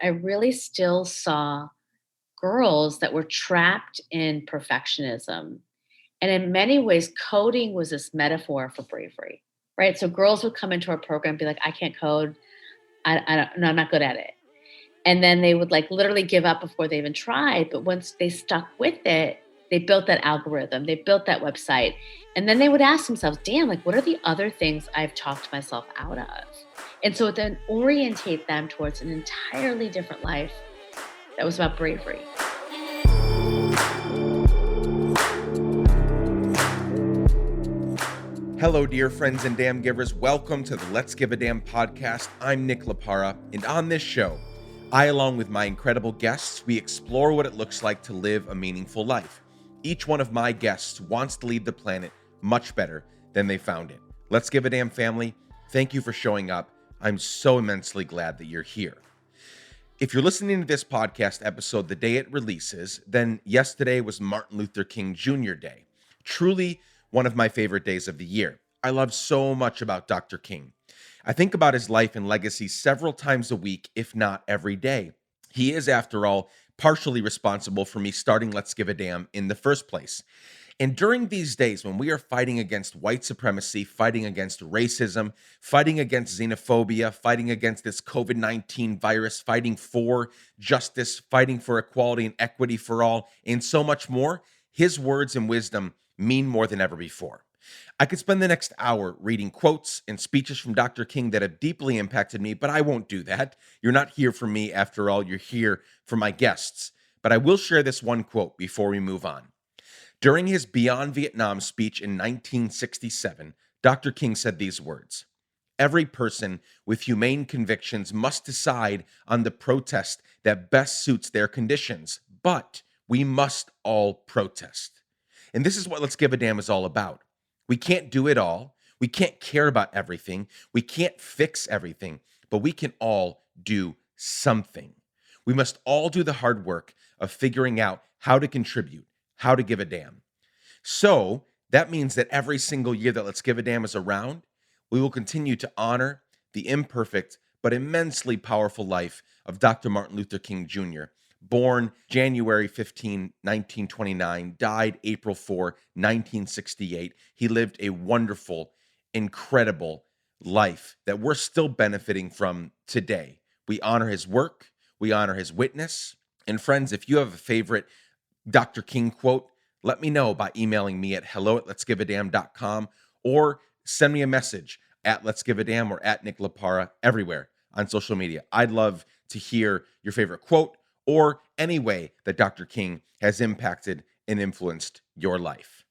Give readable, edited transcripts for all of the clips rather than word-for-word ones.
I really still saw girls that were trapped in perfectionism. And in many ways, coding was this metaphor for bravery, right? So girls would come into our program and be like, I can't code. I don't, no, I'm not good at it. And then they would like literally give up before they even tried. But once they stuck with it, they built that algorithm, they built that website. And then they would ask themselves, damn, like, what are the other things I've talked myself out of? And so then orientate them towards an entirely different life that was about bravery. Hello, dear friends and damn givers. Welcome to the Let's Give a Damn podcast. I'm Nick Lapara, and on this show, I, along with my incredible guests, we explore what it looks like to live a meaningful life. Each one of my guests wants to leave the planet much better than they found it. Let's Give a Damn family, thank you for showing up. I'm so immensely glad that you're here. If you're listening to this podcast episode the day it releases, then yesterday was Martin Luther King Jr. Day. Truly one of my favorite days of the year. I love so much about Dr. King. I think about his life and legacy several times a week, if not every day. He is, after all, partially responsible for me starting Let's Give a Damn in the first place. And during these days when we are fighting against white supremacy, fighting against racism, fighting against xenophobia, fighting against this COVID-19 virus, fighting for justice, fighting for equality and equity for all, and so much more, his words and wisdom mean more than ever before. I could spend the next hour reading quotes and speeches from Dr. King that have deeply impacted me, but I won't do that. You're not here for me, after all. You're here for my guests. But I will share this one quote before we move on. During his Beyond Vietnam speech in 1967, Dr. King said these words: "Every person with humane convictions must decide on the protest that best suits their conditions, but we must all protest." And this is what Let's Give a Damn is all about. We can't do it all. We can't care about everything. We can't fix everything, but we can all do something. We must all do the hard work of figuring out how to contribute, how to give a damn. So that means that every single year that Let's Give a Damn is around, we will continue to honor the imperfect but immensely powerful life of Dr. Martin Luther King Jr., born January 15, 1929, died April 4, 1968. He lived a wonderful, incredible life that we're still benefiting from today. We honor his work. We honor his witness. And friends, if you have a favorite Dr. King quote, let me know by emailing me at hello@letsgiveadamn.com or send me a message at Let's Give a Damn or at Nick Lapara everywhere on social media. I'd love to hear your favorite quote or any way that Dr. King has impacted and influenced your life.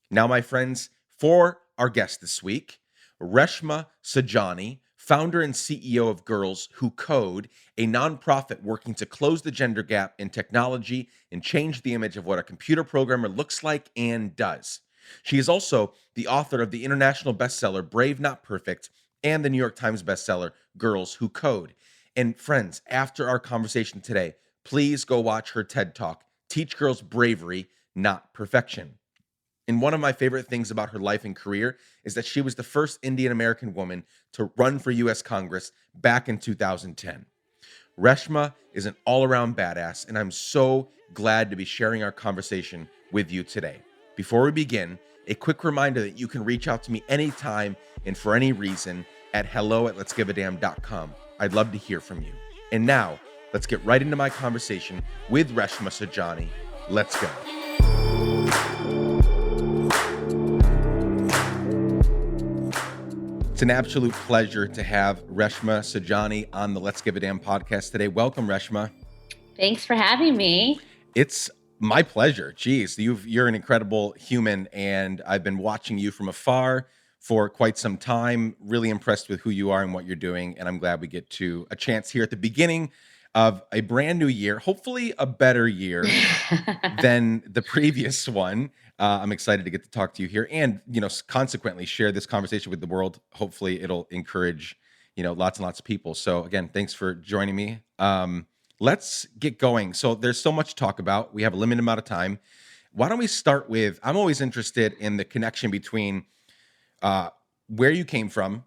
Now, my friends, for our guest this week, Reshma Saujani, founder and CEO of Girls Who Code, a nonprofit working to close the gender gap in technology and change the image of what a computer programmer looks like and does. She is also the author of the international bestseller Brave Not Perfect and the New York Times bestseller Girls Who Code. And friends, after our conversation today, please go watch her TED Talk, Teach Girls Bravery, Not Perfection. And one of my favorite things about her life and career is that she was the first Indian American woman to run for U.S. Congress back in 2010. Reshma is an all-around badass, and I'm so glad to be sharing our conversation with you today. Before we begin, a quick reminder that you can reach out to me anytime and for any reason at hello@letsgiveadamn.com. I'd love to hear from you. And now, let's get right into my conversation with Reshma Saujani. Let's go. It's an absolute pleasure to have Reshma Saujani on the Let's Give a Damn podcast today. Welcome, Reshma. Thanks for having me. It's my pleasure. Geez, you're an incredible human, and I've been watching you from afar for quite some time. Really impressed with who you are and what you're doing, and I'm glad we get to a chance here at the beginning of a brand new year, hopefully a better year than the previous one. I'm excited to get to talk to you here and, consequently share this conversation with the world. Hopefully it'll encourage, lots and lots of people. So again, thanks for joining me. Let's get going. So there's so much to talk about. We have a limited amount of time. Why don't we start with, I'm always interested in the connection between where you came from,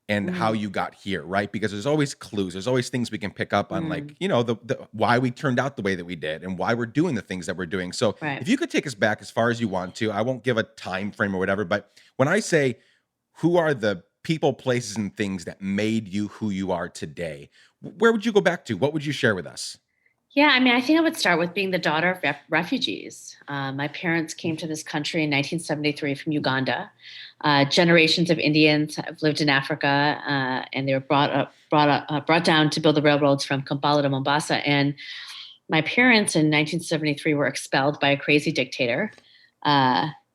and how Mm, you got here, right? Because there's always clues. There's always things we can pick up on, like, mm, the why we turned out the way that we did and why we're doing the things that we're doing. So right. if you could take us back as far as you want to, I won't give a time frame or whatever, but when I say who are the people, places, and things that made you who you are today, where would you go back to? What would you share with us? Yeah, I mean, I think I would start with being the daughter of refugees. My parents came to this country in 1973 from Uganda. Generations of Indians have lived in Africa, and they were brought down to build the railroads from Kampala to Mombasa. And my parents in 1973 were expelled by a crazy dictator.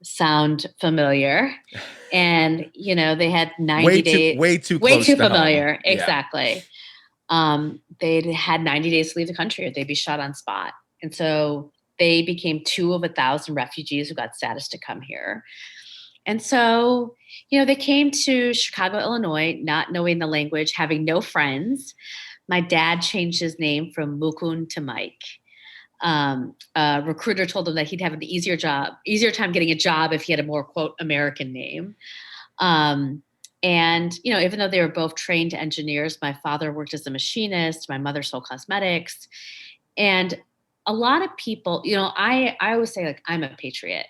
Sound familiar? And they had 90 days. Way too Way close too to home. familiar, Yeah. exactly. They'd had 90 days to leave the country or they'd be shot on spot. And so they became two of 1,000 refugees who got status to come here. And so, they came to Chicago, Illinois, not knowing the language, having no friends. My dad changed his name from Mukund to Mike. A recruiter told him that he'd have an easier time getting a job if he had a more, quote, American name. And, even though they were both trained engineers, my father worked as a machinist, my mother sold cosmetics. And a lot of people, I always say, like, I'm a patriot,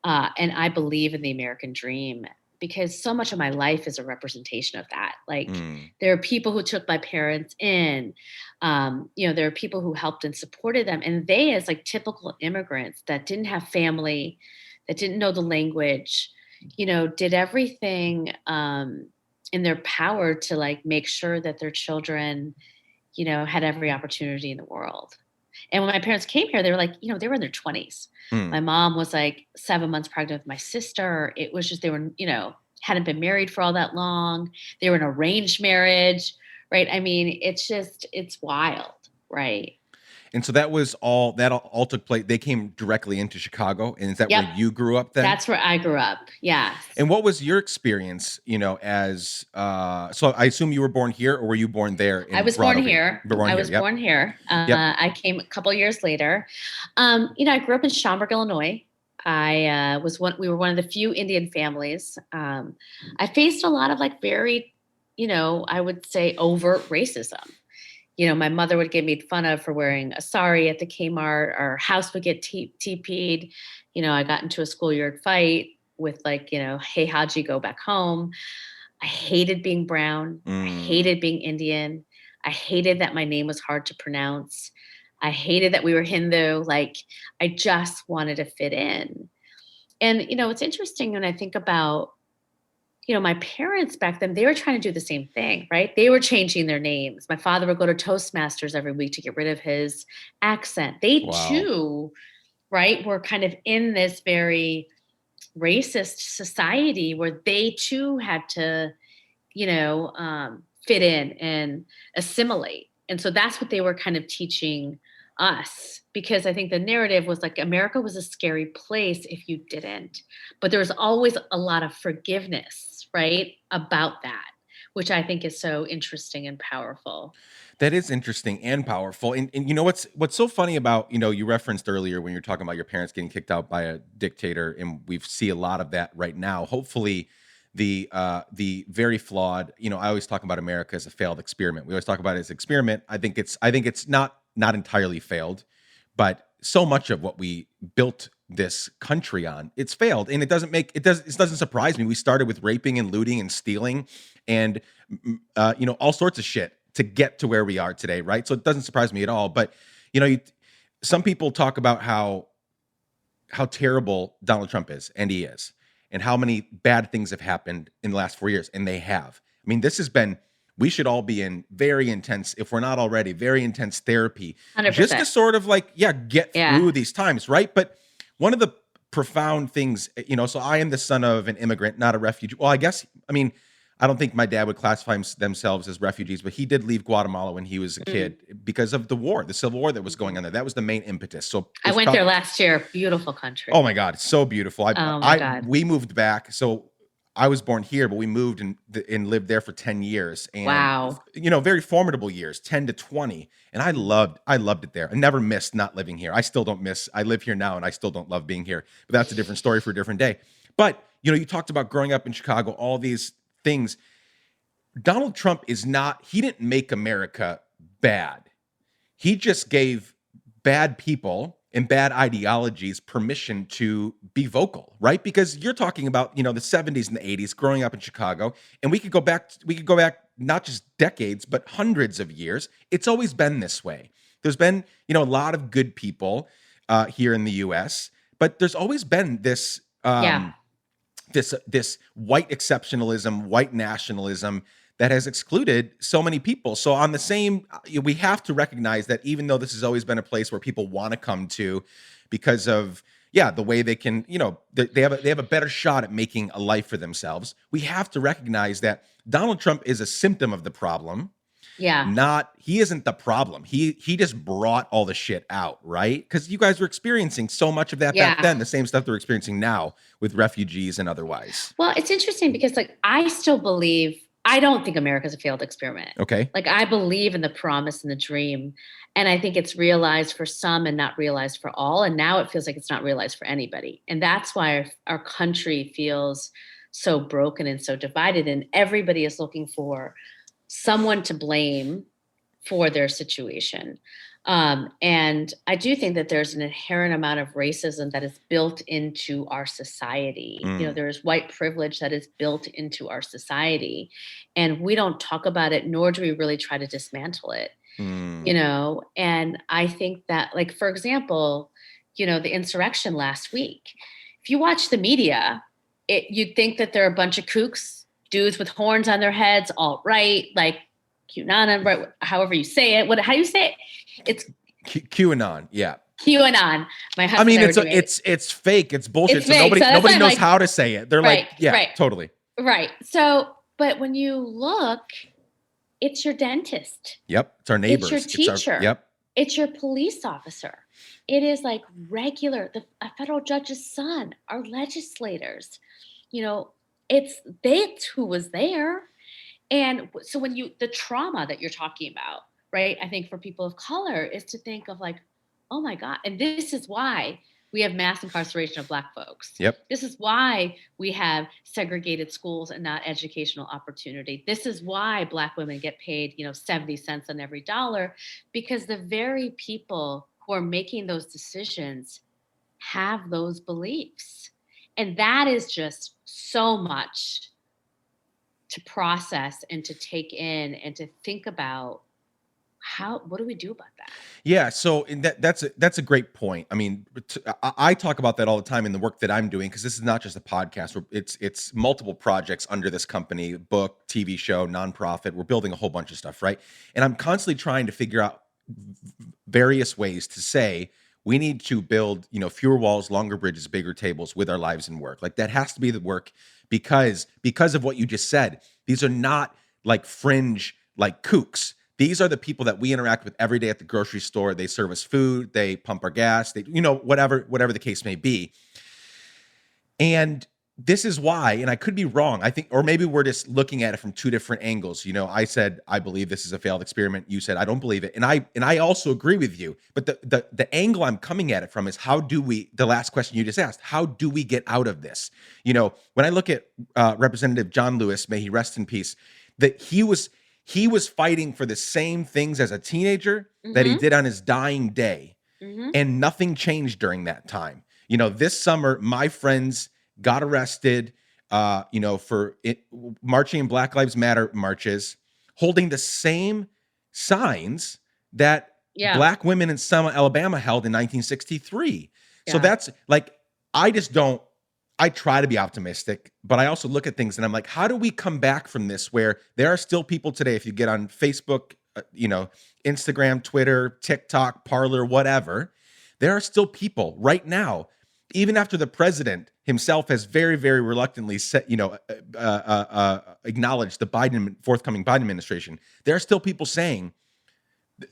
and I believe in the American dream because so much of my life is a representation of that. Like, Mm. there are people who took my parents in, there are people who helped and supported them. And they, as like typical immigrants that didn't have family, that didn't know the language, did everything in their power to like make sure that their children, had every opportunity in the world. And when my parents came here, they were like, they were in their 20s. My Mm. mom was like 7 months pregnant with my sister. It was just, they were, hadn't been married for all that long. They were in arranged marriage, right? I mean, it's wild, right? And so that all took place. They came directly into Chicago, and is that where Yep. you grew up then? That's where I grew up. Yes. And what was your experience, as so I assume you were born here, or were you born there I and was brought born over here? here. Born I here. was Yep. born here. Yep. I came a couple years later. I grew up in Schaumburg, Illinois. We were one of the few Indian families. I faced a lot of like very, I would say overt racism. My mother would get made fun of for wearing a sari at the Kmart. Our house would get TP'd. I got into a schoolyard fight with like, hey, how'd you go back home? I hated being brown. I Mm. hated being Indian. I hated that my name was hard to pronounce. I hated that we were Hindu. Like, I just wanted to fit in. And, it's interesting when I think about, my parents back then, they were trying to do the same thing, right? They were changing their names. My father would go to Toastmasters every week to get rid of his accent. They Wow. too, right, were kind of in this very racist society where they too had to fit in and assimilate. And so that's what they were kind of teaching us because I think the narrative was like America was a scary place if you didn't. But there was always a lot of forgiveness, right, about that, which I think is so interesting and powerful. That is interesting and powerful. And what's so funny about, you referenced earlier when you're talking about your parents getting kicked out by a dictator, and we see a lot of that right now. Hopefully the very flawed, I always talk about America as a failed experiment. We always talk about it as an experiment. I think it's not entirely failed, but so much of what we built this country on, it's failed. And it doesn't surprise me. We started with raping and looting and stealing and all sorts of shit to get to where we are today, right? So it doesn't surprise me at all. But you know, you, some people talk about how terrible Donald Trump is, and he is, and how many bad things have happened in the last 4 years, and they have. I mean, this has been. We should all be in very intense, if we're not already, very intense therapy, just to 100%. sort of like, yeah, get Yeah. through these times, right? But one of the profound things, so I am the son of an immigrant, not a refugee. Well, I mean, I don't think my dad would classify themselves as refugees, but he did leave Guatemala when he was a Mm. kid because of the war, the civil war that was going Mhm. on there. That was the main impetus. So it I was went probably, there last year. Beautiful oh country. my God, it's so beautiful. Oh my God. We moved back. So I was born here, but we moved and lived there for 10 years, and Wow. very formidable years, 10 to 20. And I loved it there. I never missed not living here. I still don't miss. I live here now and I still don't love being here. But that's a different story for a different day. But you talked about growing up in Chicago, all these things. Donald Trump he didn't make America bad. He just gave bad people and bad ideologies permission to be vocal, right? Because you're talking about, the 70s and the 80s, growing up in Chicago, and we could go back not just decades, but hundreds of years. It's always been this way. There's been, a lot of good people here in the US, but there's always been Yeah. this white exceptionalism, white nationalism that has excluded so many people. So on the same, we have to recognize that even though this has always been a place where people want to come to because of the way they can, they have a better shot at making a life for themselves. We have to recognize that Donald Trump is a symptom of the problem. Yeah. He isn't the problem. He just brought all the shit out, right? Because you guys were experiencing so much of that back Yeah. then, the same stuff they're experiencing now with refugees and otherwise. Well, it's interesting because I don't think America's a failed experiment. Okay. Like, I believe in the promise and the dream. And I think it's realized for some and not realized for all. And now it feels like it's not realized for anybody. And that's why our country feels so broken and so divided. And everybody is looking for someone to blame for their situation. And I do think that there's an inherent amount of racism that is built into our society. There's white privilege that is built into our society. And we don't talk about it, nor do we really try to dismantle it. And I think that, like, for example, the insurrection last week, if you watch the media, you'd think that they're a bunch of kooks, dudes with horns on their heads, alt-right, like QAnon, right? However you say it. How do you say it? It's QAnon, yeah. QAnon. My husband. I mean, it's fake. It's bullshit. It's so fake. nobody knows how to say it. They're right, totally. Right. So, but when you look, it's your dentist. Yep. It's our neighbors. It's your teacher. Yep. It's your police officer. It is like regular, a federal judge's son, our legislators. It's who was there. And so the trauma that you're talking about, right? I think for people of color is to think of like, oh my God. And this is why we have mass incarceration of Black folks. Yep. This is why we have segregated schools and not educational opportunity. This is why Black women get paid, 70 cents on every dollar, because the very people who are making those decisions have those beliefs. And that is just so much to process and to take in and to think about. What do we do about that? Yeah, so that's a great point. I mean, I talk about that all the time in the work that I'm doing, because this is not just a podcast. It's multiple projects under this company: book, TV show, nonprofit. We're building a whole bunch of stuff, right? And I'm constantly trying to figure out various ways to say we need to build, fewer walls, longer bridges, bigger tables with our lives and work. Like, that has to be the work, because of what you just said. These are not like fringe, like kooks. These are the people that we interact with every day at the grocery store. They serve us food, they pump our gas, they, whatever the case may be. And this is why, and I could be wrong, I think, or maybe we're just looking at it from two different angles. I said, I believe this is a failed experiment. You said, I don't believe it. And I also agree with you. But the angle I'm coming at it from is, the last question you just asked, how do we get out of this? When I look at Representative John Lewis, may he rest in peace, that he was fighting for the same things as a teenager that he did on his dying day. And nothing changed during that time. This summer, my friends got arrested, for marching in Black Lives Matter marches, holding the same signs that Black women in Selma, Alabama held in 1963. So that's like, I try to be optimistic, but I also look at things and I'm like, how do we come back from this, where there are still people today, if you get on Facebook, Instagram, Twitter, TikTok, Parler, whatever, there are still people right now, even after the president himself has very, very reluctantly acknowledged the forthcoming Biden administration, there are still people saying,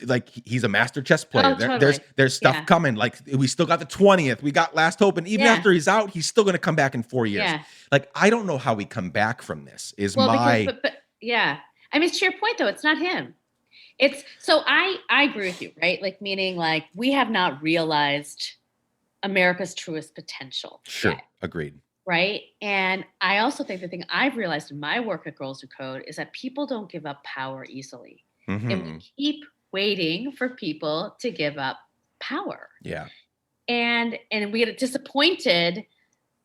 like, he's a master chess player. Oh, totally. There's stuff coming. Like, we still got the 20th. We got last hope. And even after he's out, he's still going to come back in 4 years. Yeah. Like, I don't know how we come back from this. But yeah. I mean, to your point, though, it's not him. So I agree with you, right? Like, meaning, like, we have not realized America's truest potential. Sure. Yet, Agreed. right? And I also think the thing I've realized in my work at Girls Who Code is that people don't give up power easily. And we Hmm. keep waiting for people to give up power. Yeah. And we get disappointed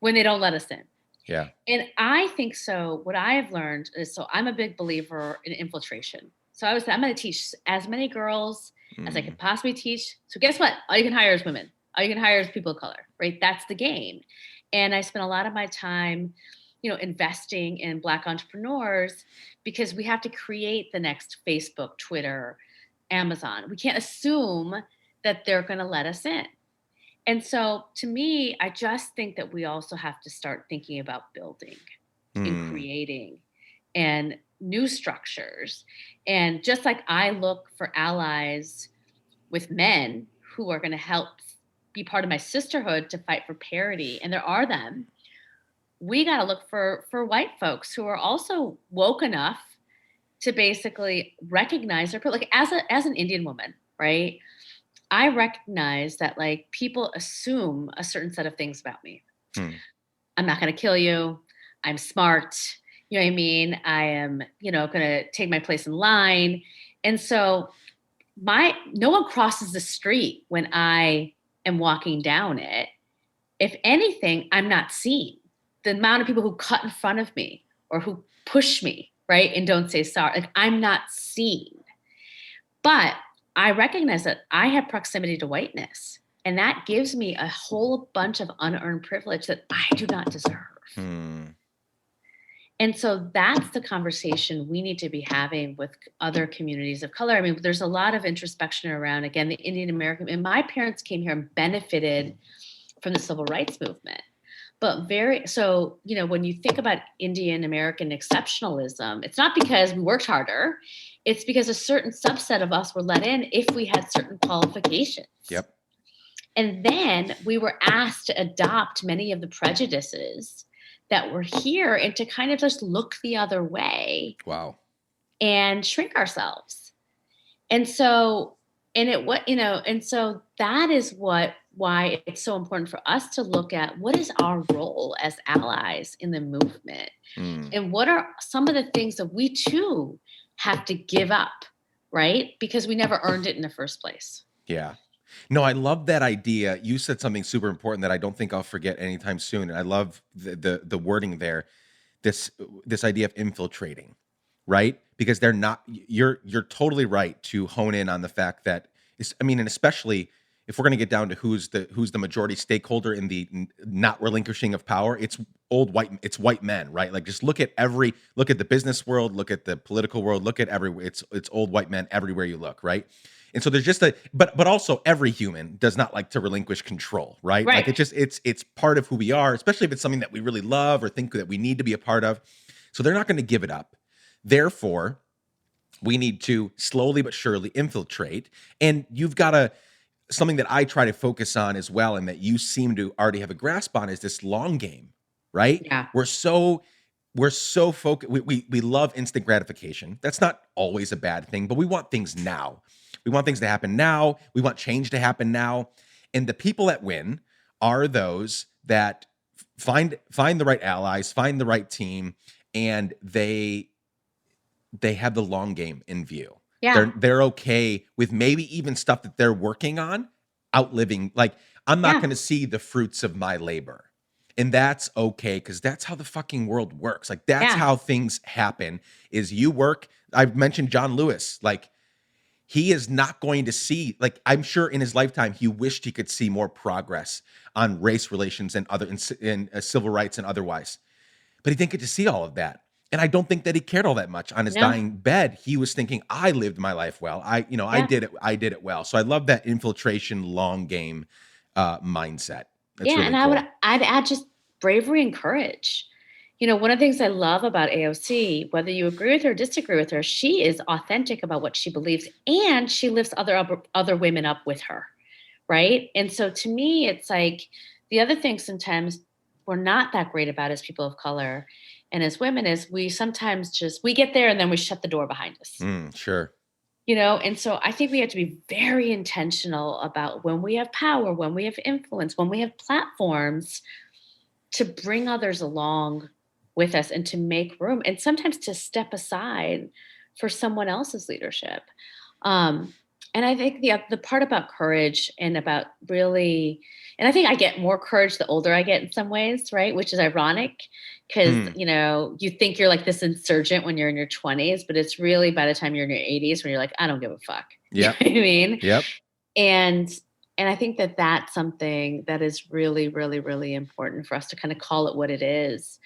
when they don't let us in. Yeah. And I think so. What I have learned is so I'm a big believer in infiltration. So I'm going to teach as many girls as I Mm. could possibly teach. So guess what? All you can hire is women. All you can hire is people of color, right? That's the game. And I spent a lot of my time, investing in Black entrepreneurs because we have to create the next Facebook, Twitter, Amazon. We can't assume that they're going to let us in. And so to me, I just think that we also have to start thinking about building and Mm. creating and new structures. And just like I look for allies with men who are going to help be part of my sisterhood to fight for parity, and there are them, we got to look for white folks who are also woke enough to basically recognize their like as an Indian woman, right? I recognize that like people assume a certain set of things about me. Hmm. I'm not going to kill you. I'm smart. You know what I mean? I am, going to take my place in line. And so no one crosses the street when I am walking down it. If anything, I'm not seen. The amount of people who cut in front of me or who push me, right, and don't say sorry, like I'm not seen. But I recognize that I have proximity to whiteness, and that gives me a whole bunch of unearned privilege that I do not deserve. Hmm. And so that's the conversation we need to be having with other communities of color. I mean, there's a lot of introspection around, again, the Indian American, and my parents came here and benefited from the civil rights movement. But when you think about Indian American exceptionalism, it's not because we worked harder. It's because a certain subset of us were let in if we had certain qualifications. Yep. And then we were asked to adopt many of the prejudices that were here and to kind of just look the other way Wow. and shrink ourselves. And so, and so that is why it's so important for us to look at what is our role as allies in the movement Mm. and what are some of the things that we too have to give up, right? Because we never earned it in the first place. Yeah. No, I love that idea. You said something super important that I don't think I'll forget anytime soon. And I love the wording there. This idea of infiltrating, right? Because they're not you're totally right to hone in on the fact that and especially if we're going to get down to who's the majority stakeholder in the not relinquishing of power, it's white men, right? Like just look at the business world, look at the political world, look at everywhere. It's old white men everywhere you look, right? And so there's just but also every human does not like to relinquish control, right? Like Right. it's part of who we are, especially if it's something that we really love or think that we need to be a part of. So they're not going to give it up. Therefore, we need to slowly but surely infiltrate. And you've got something that I try to focus on as well, and that you seem to already have a grasp on, is this long game, right? Yeah. We're so focused. We love instant gratification. That's not always a bad thing, but we want things now. We want things to happen now. We want change to happen now. And the people that win are those that find the right allies, find the right team, and they have the long game in view. Yeah. They're okay with maybe even stuff that they're working on outliving. Like I'm not Yeah. going to see the fruits of my labor. And that's okay cuz that's how the fucking world works. Like that's Yeah. how things happen is you work. I've mentioned John Lewis. Like he is not going to see, like I'm sure in his lifetime he wished he could see more progress on race relations and in civil rights and otherwise, but he didn't get to see all of that. And I don't think that he cared all that much. On his No. dying bed, he was thinking, I lived my life well. I Yeah. did it well. So I love that infiltration long game mindset. That's Yeah, really and cool. I'd add just bravery and courage. One of the things I love about AOC, whether you agree with her or disagree with her, she is authentic about what she believes, and she lifts other women up with her, right? And so to me, it's like the other thing sometimes we're not that great about as people of color and as women is we sometimes we get there and then we shut the door behind us. Sure. And so I think we have to be very intentional about when we have power, when we have influence, when we have platforms to bring others along with us and to make room and sometimes to step aside for someone else's leadership. Um, and I think the part about courage and about really, and I think I get more courage the older I get in some ways, right? Which is ironic because, Hmm. you think you're like this insurgent when you're in your 20s, but it's really by the time you're in your 80s when you're like, I don't give a fuck. You know Yep. what I mean? Yep. And and I think that that's something that is really, really, really important for us to kind of call it what it is,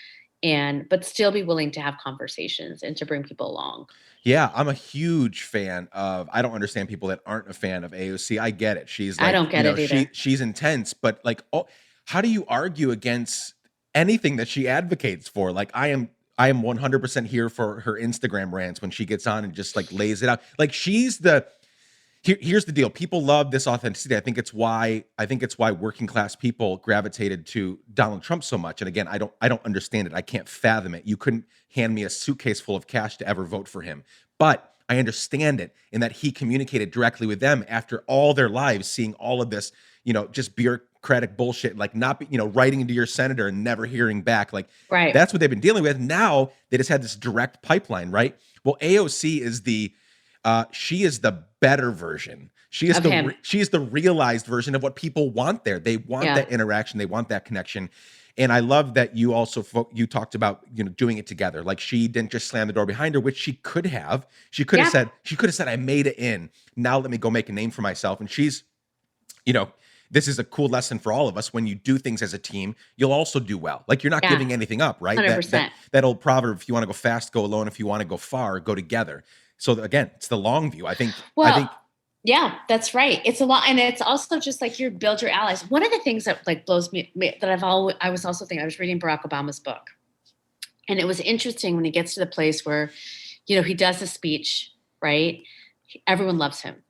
and but still be willing to have conversations and to bring people along. Yeah, I'm a huge fan of I don't understand people that aren't a fan of AOC. I get it. She's I like, don't get it either. she's intense, but like, oh, how do you argue against anything that she advocates for? Like, I am 100% here for her Instagram rants when she gets on and just like lays it out. Like she's the here's the deal. People love this authenticity. I think it's why working class people gravitated to Donald Trump so much. And again, I don't understand it. I can't fathom it. You couldn't hand me a suitcase full of cash to ever vote for him. But I understand it in that he communicated directly with them after all their lives seeing all of this, just bureaucratic bullshit, like not be, writing to your senator and never hearing back. Like Right. that's what they've been dealing with. Now they just had this direct pipeline, right? Well, AOC is she is the better version. Of him. She is the realized version of what people want there. They want Yeah. that interaction. They want that connection. And I love that you also you talked about doing it together. Like she didn't just slam the door behind her, which she could have. Yeah. She could have said, "I made it in. Now let me go make a name for myself." And she's, you know, this is a cool lesson for all of us. When you do things as a team, you'll also do well. Like you're not Yeah. giving anything up, right? That 100%. that old proverb: if you want to go fast, go alone. If you want to go far, go together. So again, it's the long view. I think. Well, yeah, that's right. It's a lot, and it's also just like you build your allies. One of the things that like blows me that I was also thinking, I was reading Barack Obama's book, and it was interesting when he gets to the place where, he does the speech, right? Everyone loves him,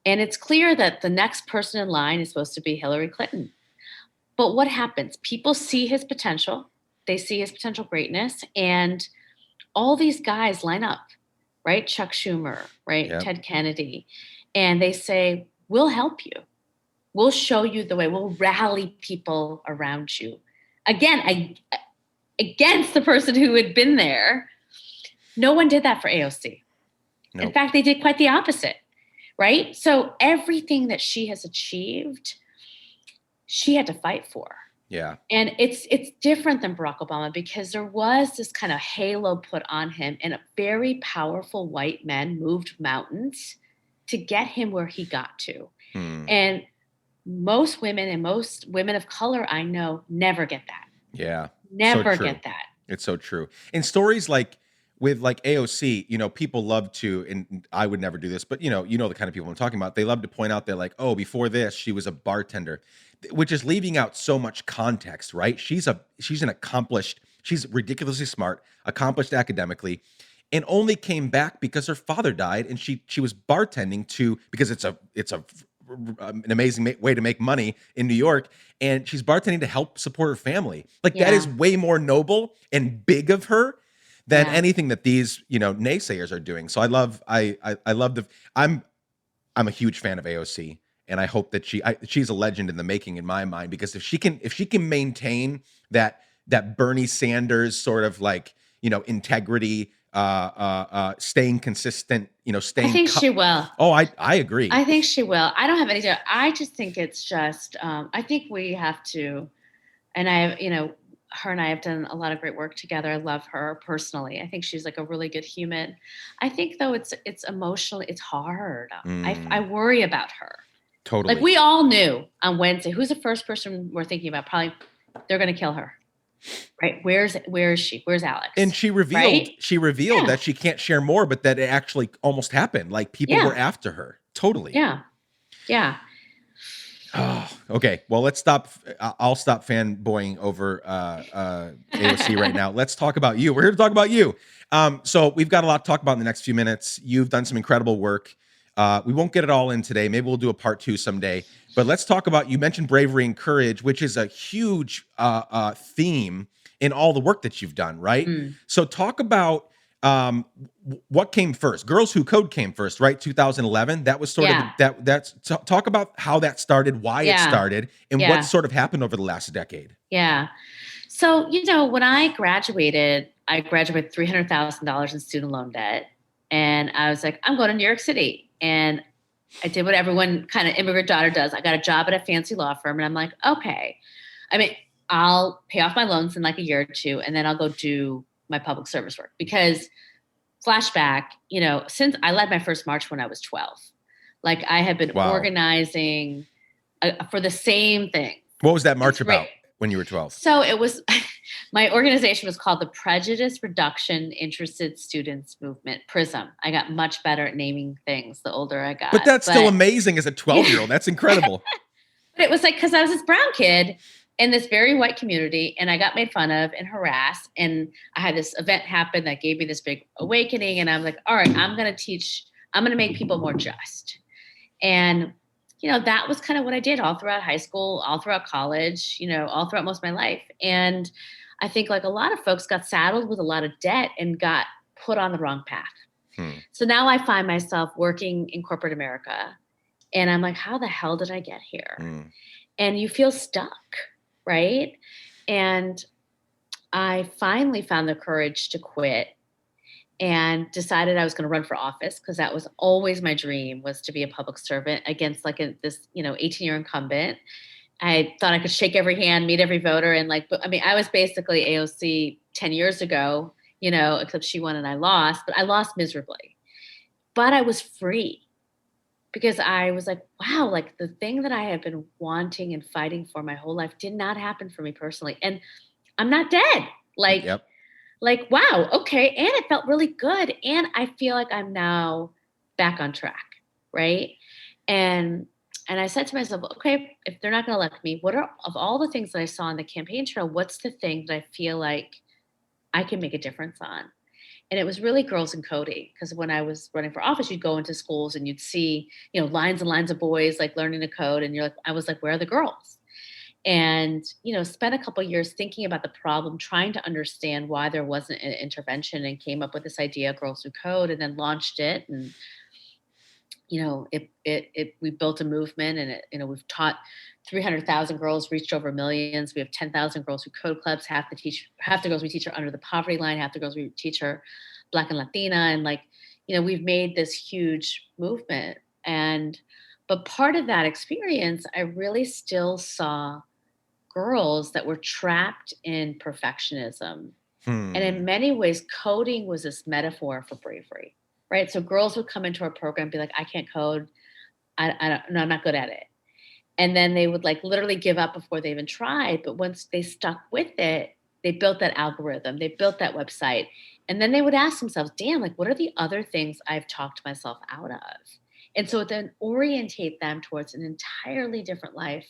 and it's clear that the next person in line is supposed to be Hillary Clinton. But what happens? People see his potential, they see his potential greatness, and all these guys line up, right? Chuck Schumer, right? Yeah. Ted Kennedy. And they say, we'll help you. We'll show you the way. We'll rally people around you. Again, against the person who had been there. No one did that for AOC. Nope. In fact, they did quite the opposite, right? So everything that she has achieved, she had to fight for. Yeah. And it's different than Barack Obama because there was this kind of halo put on him, and a very powerful white men moved mountains to get him where he got to. And most women and most women of color I know never get that. Yeah. Never So get that. It's so true. In stories like with like AOC, people love to, and I would never do this, but you know the kind of people I'm talking about. They love to point out they're like, oh, before this, she was a bartender, which is leaving out so much context, right? She's ridiculously smart, accomplished academically, and only came back because her father died, and she was bartending because it's an amazing way to make money in New York, and she's bartending to help support her family. Like that is way more noble and big of her than anything that these naysayers are doing. So I love I'm a huge fan of AOC, and I hope that she's a legend in the making in my mind, because if she can maintain that Bernie Sanders sort of like integrity, staying consistent, I think she will. Oh, I agree. I think she will. I don't have any doubt. I just think it's just, I think we have to, and I have, her and I have done a lot of great work together. I love her personally. I think she's like a really good human. I think though it's emotionally, it's hard. I worry about her. Totally. Like we all knew on Wednesday, who's the first person we're thinking about? Probably they're going to kill her. Right. Where is she? Where's Alex? And she revealed that she can't share more, but that it actually almost happened. Like people were after her. Totally. Yeah. Yeah. Oh, okay. Well, let's stop. I'll stop fanboying over AOC right now. Let's talk about you. We're here to talk about you. So we've got a lot to talk about in the next few minutes. You've done some incredible work. We won't get it all in today. Maybe we'll do a part 2 someday. But let's talk about, you mentioned bravery and courage, which is a huge theme in all the work that you've done, right? So talk about what came first. Girls Who Code came first, right? 2011. That was sort of talk about how that started, why it started, and what sort of happened over the last decade. Yeah. So, when I graduated $300,000 in student loan debt. And I was like, I'm going to New York City. And I did what everyone kind of immigrant daughter does. I got a job at a fancy law firm. And I'm like, okay, I mean, I'll pay off my loans in like a year or two, and then I'll go do my public service work. Because flashback, since I led my first march when I was 12, like I had been Wow. organizing for the same thing. What was that march It's great. about when you were 12? So it was, my organization was called the Prejudice Reduction Interested Students Movement, PRISM. I got much better at naming things the older I got. But that's still amazing as a 12-year-old. That's incredible. But it was like, because I was this brown kid in this very white community, and I got made fun of and harassed. And I had this event happen that gave me this big awakening. And I'm like, all right, I'm going to make people more just. And that was kind of what I did all throughout high school, all throughout college, all throughout most of my life. And I think like a lot of folks got saddled with a lot of debt and got put on the wrong path. So now I find myself working in corporate America, and I'm like, how the hell did I get here? And you feel stuck, right? And I finally found the courage to quit and decided I was going to run for office, because that was always my dream, was to be a public servant against like this 18-year incumbent. I thought I could shake every hand, meet every voter. And I was basically AOC 10 years ago, except she won and I lost, but I lost miserably. But I was free, because I was like, wow, like the thing that I have been wanting and fighting for my whole life did not happen for me personally. And I'm not dead. Yep. Like, wow, okay. And it felt really good. And I feel like I'm now back on track, right? And I said to myself, okay, if they're not going to elect me, of all the things that I saw on the campaign trail, what's the thing that I feel like I can make a difference on? And it was really girls in coding, because when I was running for office, you'd go into schools and you'd see, lines and lines of boys like learning to code. And I was like, where are the girls? And, spent a couple of years thinking about the problem, trying to understand why there wasn't an intervention, and came up with this idea, Girls Who Code, and then launched it. And, we built a movement, and we've taught 300,000 girls, reached over millions. We have 10,000 Girls Who Code clubs. Half the girls we teach are under the poverty line. Half the girls we teach are Black and Latina. And we've made this huge movement. But part of that experience, I really still saw girls that were trapped in perfectionism. And in many ways, coding was this metaphor for bravery, right? So girls would come into our program and be like, I can't code. I'm not good at it. And then they would like literally give up before they even tried. But once they stuck with it, they built that algorithm, they built that website. And then they would ask themselves, damn, like, what are the other things I've talked myself out of? And so then orientate them towards an entirely different life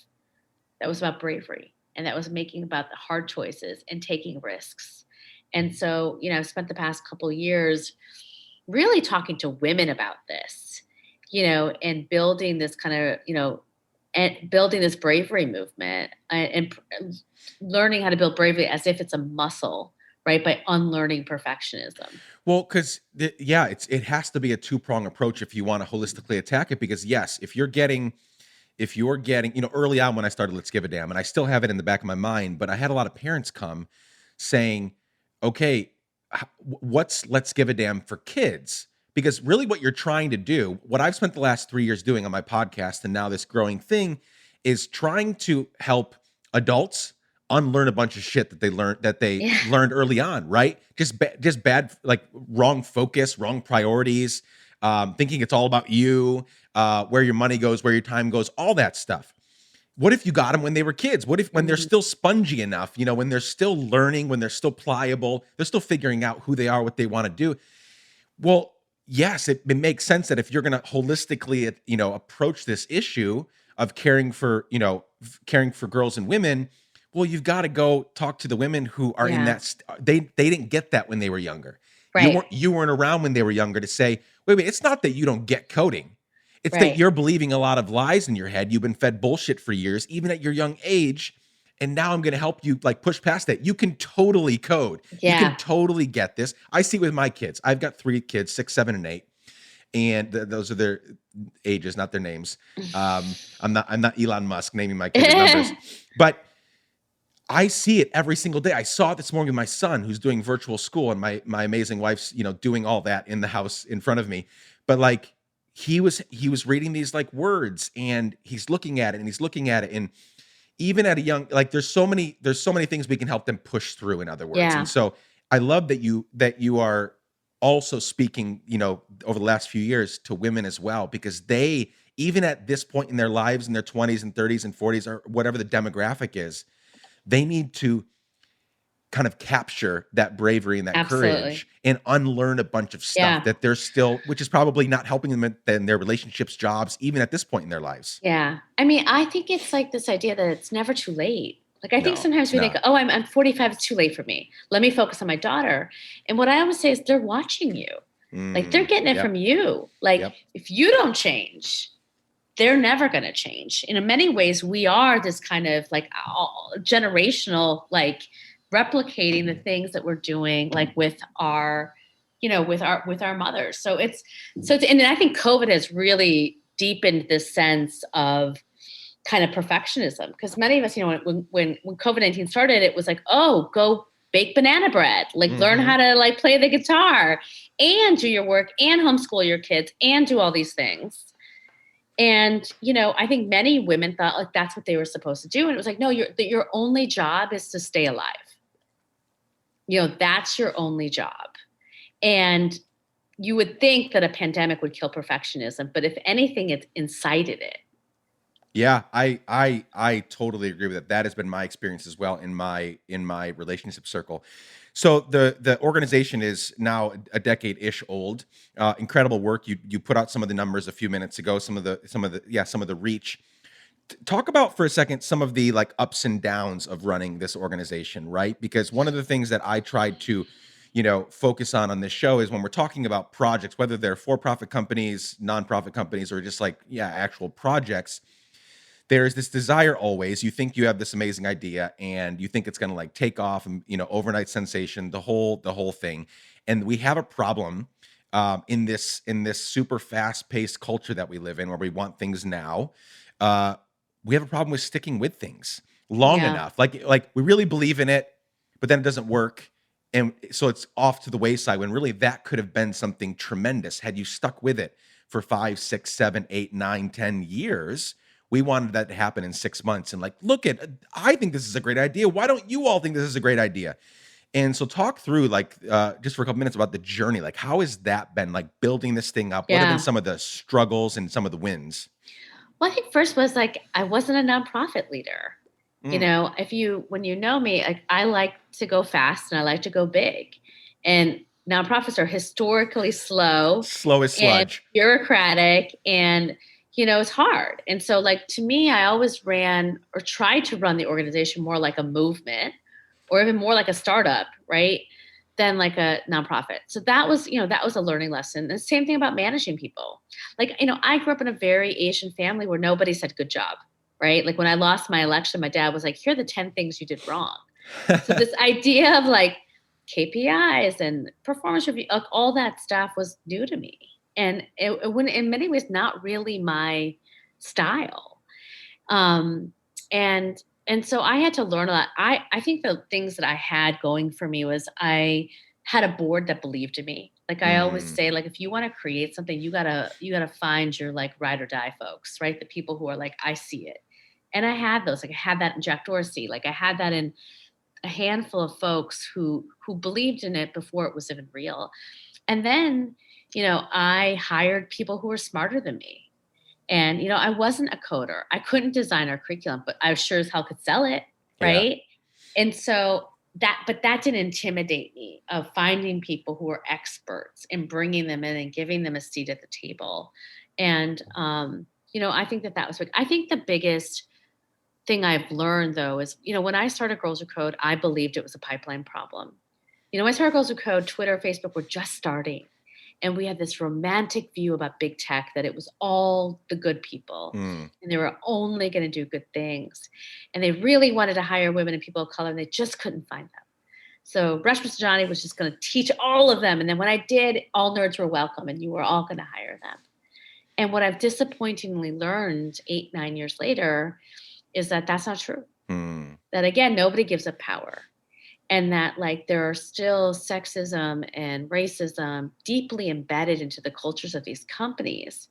that was about bravery, and that was making about the hard choices and taking risks. And so, I've spent the past couple of years really talking to women about this, and building this kind of, and building this bravery movement, and learning how to build bravery as if it's a muscle, right? By unlearning perfectionism. Well, because it has to be a two-prong approach if you want to holistically attack it. Because yes, if you're getting, early on when I started Let's Give a Damn, and I still have it in the back of my mind, but I had a lot of parents come saying, okay, what's Let's Give a Damn for kids? Because really what you're trying to do, what I've spent the last 3 years doing on my podcast and now this growing thing, is trying to help adults unlearn a bunch of shit that they learned early on, right? Just bad, like wrong focus, wrong priorities, thinking it's all about you, where your money goes, where your time goes, all that stuff. What if you got them when they were kids? What if when they're still spongy enough, when they're still learning, when they're still pliable, they're still figuring out who they are, what they want to do? Well, yes, it makes sense that if you're going to holistically, approach this issue of caring for girls and women, well, you've got to go talk to the women who are in that. They didn't get that when they were younger. Right. You weren't around when they were younger to say, wait, it's not that you don't get coding. It's that you're believing a lot of lies in your head. You've been fed bullshit for years, even at your young age. And now I'm going to help you like push past that. You can totally code. Yeah. You can totally get this. I see with my kids. I've got 3 kids, 6, 7, and 8. And those are their ages, not their names. I'm not Elon Musk naming my kids numbers. But I see it every single day. I saw it this morning with my son who's doing virtual school, and my amazing wife's, doing all that in the house in front of me. But like he was reading these like words, and he's looking at it and he's looking at it. And even at a young, like there's so many things we can help them push through, in other words. And Yeah. so I love that you are also speaking, over the last few years to women as well, because they, even at this point in their lives, in their 20s and 30s and 40s, or whatever the demographic is, they need to kind of capture that bravery and that Absolutely. courage and unlearn a bunch of stuff Yeah. that they're still, which is probably not helping them in their relationships, jobs, even at this point in their lives. Yeah. I mean, I think it's like this idea that it's never too late. Like, I think No, sometimes it's we think, not. oh, I'm 45, it's too late for me. Let me focus on my daughter. And what I always say is they're watching you. Like, they're getting it Yep. from you. Like, Yep. if you don't change, they're never going to change. And in many ways, we are this kind of like generational, like replicating the things that we're doing, like with our, with our mothers. And I think COVID has really deepened this sense of kind of perfectionism, because many of us, when COVID-19 started, it was like, oh, go bake banana bread, like learn Hmm. how to like play the guitar and do your work and homeschool your kids and do all these things. And, I think many women thought like that's what they were supposed to do. And it was like, no, your only job is to stay alive. That's your only job. And you would think that a pandemic would kill perfectionism, but if anything, it's incited it. Yeah, I totally agree with that. That has been my experience as well in my relationship circle. So the organization is now a decade-ish old. Incredible work. You put out some of the numbers a few minutes ago. Some of the reach. Talk about for a second some of the like ups and downs of running this organization, right? Because one of the things that I tried to, focus on this show is when we're talking about projects, whether they're for-profit companies, nonprofit companies, or just like, yeah, actual projects, there's this desire always. You think you have this amazing idea and you think it's going to like take off and, overnight sensation, the whole thing. And we have a problem in this super fast-paced culture that we live in, where we want things now. uh we have a problem with sticking with things long Yeah. enough. Like we really believe in it, but then it doesn't work. And so it's off to the wayside, when really that could have been something tremendous had you stuck with it for 5, 6, 7, 8, 9, 10 years. We wanted that to happen in 6 months. And like, I think this is a great idea. Why don't you all think this is a great idea? And so talk through like just for a couple minutes about the journey. Like, how has that been, like building this thing up? What have been Yeah. some of the struggles and some of the wins? Well, I think first was like I wasn't a nonprofit leader. Mm. When you know me, like I like to go fast and I like to go big. And nonprofits are historically slow Slow as and sludge. bureaucratic, and it's hard. And so like to me, I always ran or tried to run the organization more like a movement or even more like a startup, right? Than like a nonprofit. So that was a learning lesson. The same thing about managing people. Like, I grew up in a very Asian family where nobody said good job, right? Like when I lost my election, my dad was like, here are the 10 things you did wrong. So this idea of like KPIs and performance review, like all that stuff was new to me. And it wouldn't, in many ways, not really my style. Um, and so I had to learn a lot. I think the things that I had going for me was I had a board that believed in me. Like I always Mm, say, like if you want to create something, you gotta find your like ride or die folks, right? The people who are like, I see it. And I had those. Like I had that in Jack Dorsey. Like I had that in a handful of folks who believed in it before it was even real. And then, I hired people who were smarter than me. And, I wasn't a coder. I couldn't design our curriculum, but I sure as hell could sell it, yeah. right? And so but that didn't intimidate me of finding people who are experts and bringing them in and giving them a seat at the table. And, I think that was big. I think the biggest thing I've learned though is, when I started Girls Who Code, I believed it was a pipeline problem. When I started Girls Who Code, Twitter, Facebook were just starting. And we had this romantic view about big tech that it was all the good people Mm, and they were only going to do good things. And they really wanted to hire women and people of color and they just couldn't find them. So Reshma Saujani was just going to teach all of them. And then when I did, all nerds were welcome and you were all going to hire them. And what I've disappointingly learned 8, 9 years later is that that's not true. That again, nobody gives up power. And that like there are still sexism and racism deeply embedded into the cultures of these companies,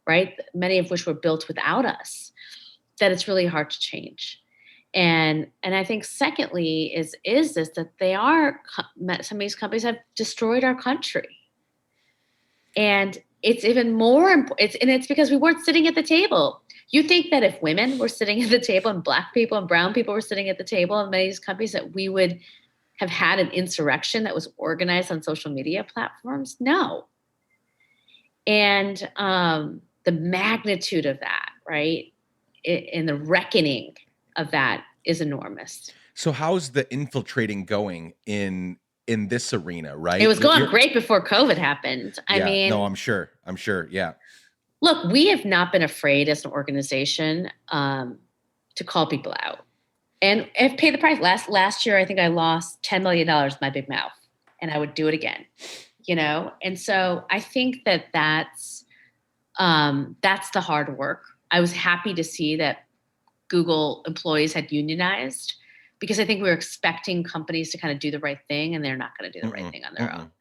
right? Many of which were built without us, that it's really hard to change. And I think secondly is this that some of these companies have destroyed our country. And it's even more important. It's because we weren't sitting at the table. You think that if women were sitting at the table and Black people and brown people were sitting at the table in many of these companies, that we would have had an insurrection that was organized on social media platforms? No. And the magnitude of that, right, and the reckoning of that is enormous. So how's the infiltrating going in this arena, right? It was going great before COVID happened. I mean, no, I'm sure. Yeah. Look, we have not been afraid as an organization to call people out and have paid the price. Last year, I think I lost $10 million in my big mouth, and I would do it again, you know? And so I think that's the hard work. I was happy to see that Google employees had unionized, because I think we were expecting companies to kind of do the right thing, and they're not going to do the right thing on their own.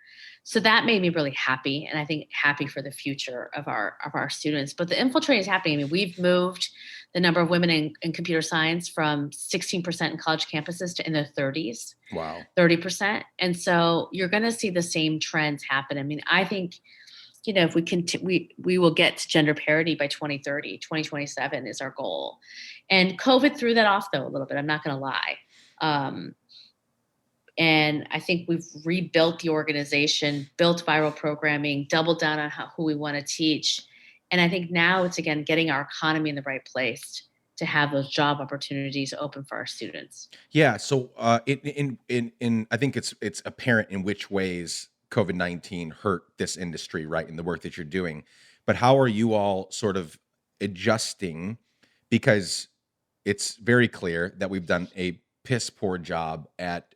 So that made me really happy, and I think happy for the future of our students. But the infiltrating is happening. I mean, we've moved the number of women in computer science from 16% in college campuses to in the 30s. Wow. 30%. And so you're going to see the same trends happen. I mean, I think, you know, if we will get to gender parity by 2030, 2027 is our goal. And COVID threw that off though a little bit. I'm not going to lie. And I think we've rebuilt the organization, built viral programming, doubled down on who we want to teach. And I think now it's, again, getting our economy in the right place to have those job opportunities open for our students. Yeah. So in I think it's apparent in which ways COVID-19 hurt this industry, right, in the work that you're doing. But how are you all sort of adjusting? Because it's very clear that we've done a piss poor job at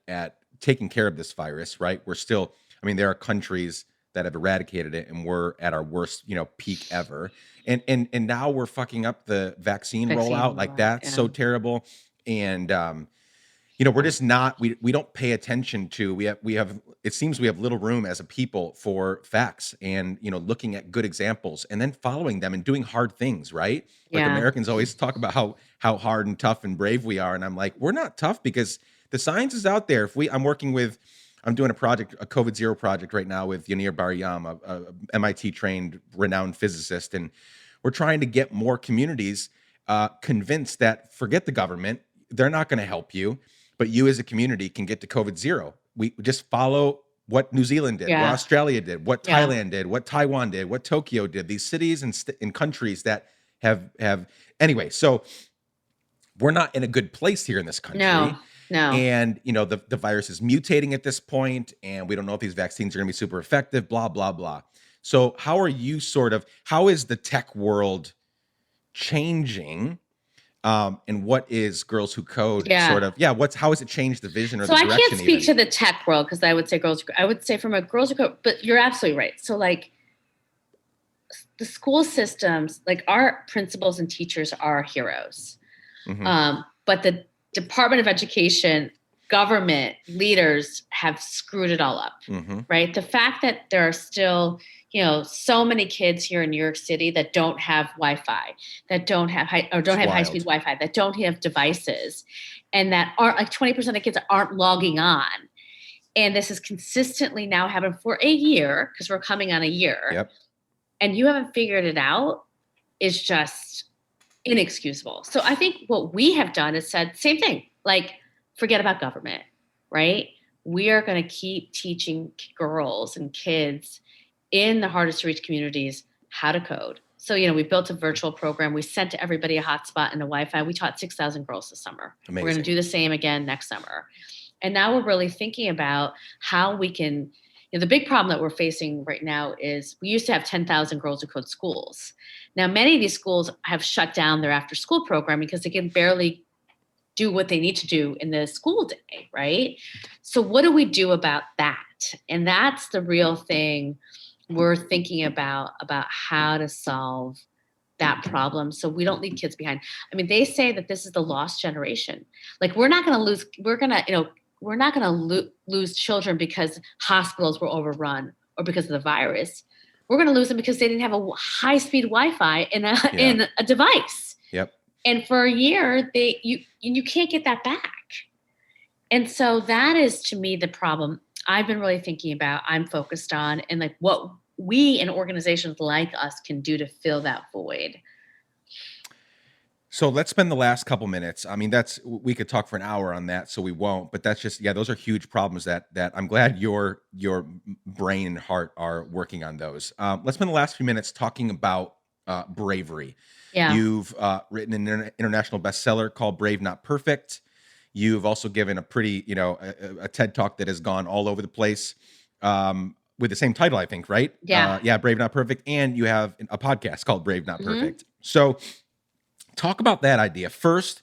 taking care of this virus, right? We're still, I mean, there are countries that have eradicated it, and we're at our worst, peak ever. And now we're fucking up the vaccine rollout. Like, that's so terrible. And we're just not, we don't pay attention to, we have it seems we have little room as a people for facts and, looking at good examples and then following them and doing hard things, right? Like, Americans always talk about how hard and tough and brave we are. And I'm like, we're not tough because the science is out there. I'm doing a project, a COVID zero project right now with Yanir Bar-Yam, a MIT trained renowned physicist. And we're trying to get more communities convinced that forget the government, they're not going to help you, but you as a community can get to COVID zero. We just follow what New Zealand did, what Australia did, what Thailand did, what Taiwan did, what Tokyo did, these cities and countries that have anyway. So we're not in a good place here in this country. No. And, the virus is mutating at this point, and we don't know if these vaccines are going to be super effective, blah, blah, blah. So how is the tech world changing? And what is Girls Who Code how has it changed the vision or the direction? So I can't speak to the tech world because I would say from a Girls Who Code, but you're absolutely right. So like the school systems, like our principals and teachers are heroes. But the Department of Education, government leaders have screwed it all up, right? The fact that there are still, so many kids here in New York City that don't have Wi-Fi, that don't have high-speed Wi-Fi, that don't have devices, and that aren't, like 20% of kids aren't logging on. And this is consistently now happening for a year, because we're coming on a year. Yep. And you haven't figured it out is just inexcusable. So I think what we have done is said, same thing, like forget about government, right? We are going to keep teaching girls and kids in the hardest to reach communities how to code. So, we built a virtual program. We sent to everybody a hotspot and a Wi-Fi. We taught 6,000 girls this summer. Amazing. We're going to do the same again next summer. And now we're really thinking about how we can, the big problem that we're facing right now is we used to have 10,000 Girls Who Code schools. Now, many of these schools have shut down their after school program because they can barely do what they need to do in the school day, right? So what do we do about that? And that's the real thing we're thinking about how to solve that problem so we don't leave kids behind. I mean, they say that this is the lost generation. Like we're not going to lose, we're not going to lose children because hospitals were overrun or because of the virus. We're going to lose them because they didn't have a high-speed Wi-Fi in a device. Yep. And for a year, you can't get that back. And so that is, to me, the problem I've been really thinking about, I'm focused on, and like what we and organizations like us can do to fill that void. So let's spend the last couple minutes. I mean, we could talk for an hour on that, so we won't. But that's just, those are huge problems that I'm glad your brain and heart are working on those. Let's spend the last few minutes talking about bravery. Yeah. You've written an international bestseller called Brave Not Perfect. You've also given a pretty, a TED Talk that has gone all over the place with the same title, I think, right? Yeah. Brave Not Perfect. And you have a podcast called Brave Not Perfect. So talk about that idea. First,